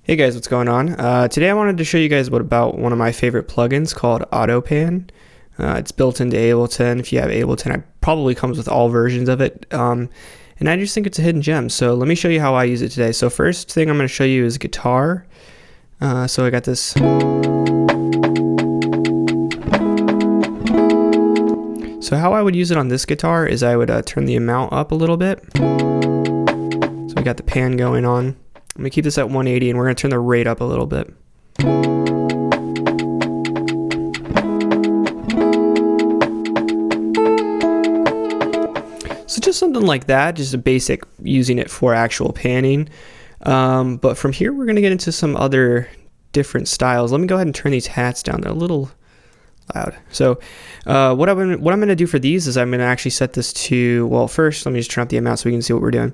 Hey guys, what's going on? Today I wanted to show you guys about one of my favorite plugins called AutoPan. It's built into Ableton. If you have Ableton, it probably comes with all versions of it. And I just think it's a hidden gem. So let me show you how I use it today. So first thing I'm going to show you is guitar. So I got this. So how I would use it on this guitar is I would turn the amount up a little bit. So we got the pan going on. I'm going to keep this at 180 and we're going to turn the rate up a little bit. So just something like that, just a basic using it for actual panning. But from here we're going to get into some other different styles. Let me go ahead and turn these hats down. They're a little loud. So what I'm going to do for these is I'm going to actually set this to, well, first let me just turn up the amount so we can see what we're doing.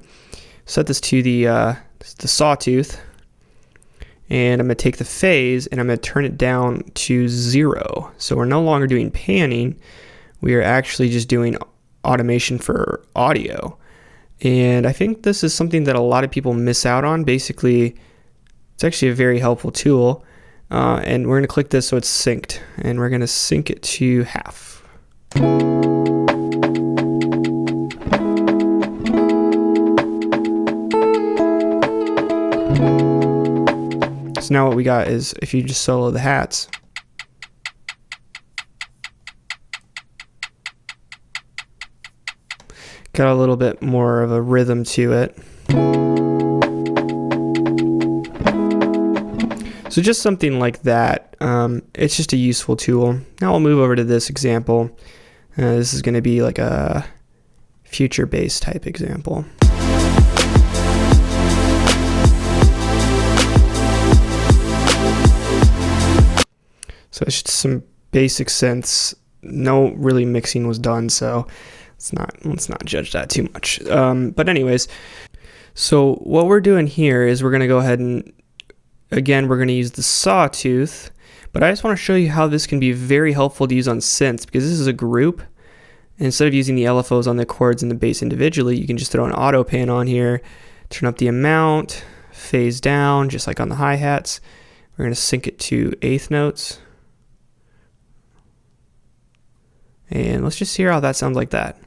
Set this to the sawtooth, and I'm going to take the phase and I'm going to turn it down to 0. So we're no longer doing panning, we are actually just doing automation for audio. And I think this is something that a lot of people miss out on. Basically, it's actually a very helpful tool. And we're going to click this so it's synced, and we're going to sync it to half. So now what we got is, if you just solo the hats, got a little bit more of a rhythm to it. So just something like that. It's just a useful tool. Now we'll move over to this example. This is going to be like a future bass type example. So it's just some basic synths. No really mixing was done, so let's not judge that too much. But anyways, so what we're doing here is we're going to go ahead and, again, we're going to use the sawtooth, but I just want to show you how this can be very helpful to use on synths, because this is a group. Instead of using the LFOs on the chords and the bass individually, you can just throw an auto pan on here, turn up the amount, phase down, just like on the hi-hats. We're going to sync it to eighth notes. And let's just hear how that sounds like that.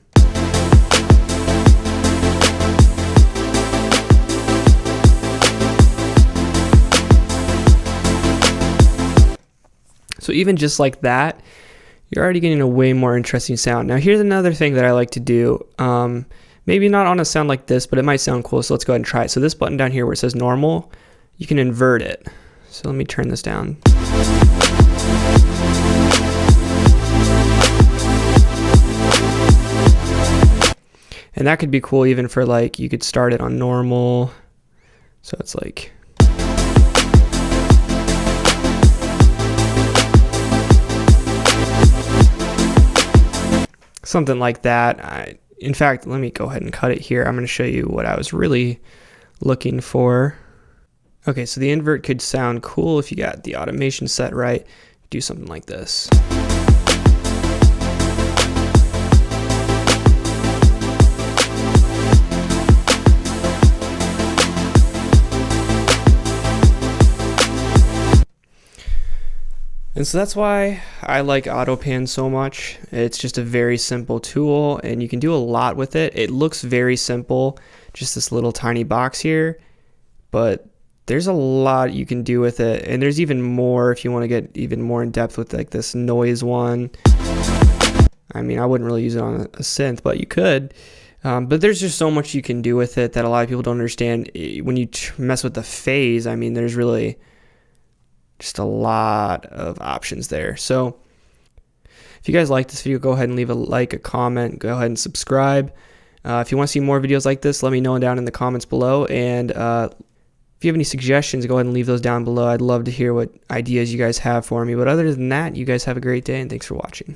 So even just like that, you're already getting a way more interesting sound. Now here's another thing that I like to do. Maybe not on a sound like this, but it might sound cool. So let's go ahead and try it. So this button down here where it says normal, you can invert it. So let me turn this down. And that could be cool even for, like, you could start it on normal. So it's like, something like that. In fact, let me go ahead and cut it here. I'm going to show you what I was really looking for. Okay, so the invert could sound cool if you got the automation set right. Do something like this. And so that's why I like AutoPan so much. It's just a very simple tool and you can do a lot with it. It looks very simple, just this little tiny box here, but there's a lot you can do with it. And there's even more if you want to get even more in depth with, like, this noise one. I mean, I wouldn't really use it on a synth, but you could. But there's just so much you can do with it that a lot of people don't understand. When you mess with the phase, I mean, there's really just a lot of options there. So if you guys like this video, go ahead and leave a like, a comment, go ahead and subscribe. If you want to see more videos like this, let me know down in the comments below. And if you have any suggestions, go ahead and leave those down below. I'd love to hear what ideas you guys have for me. But other than that, you guys have a great day and thanks for watching.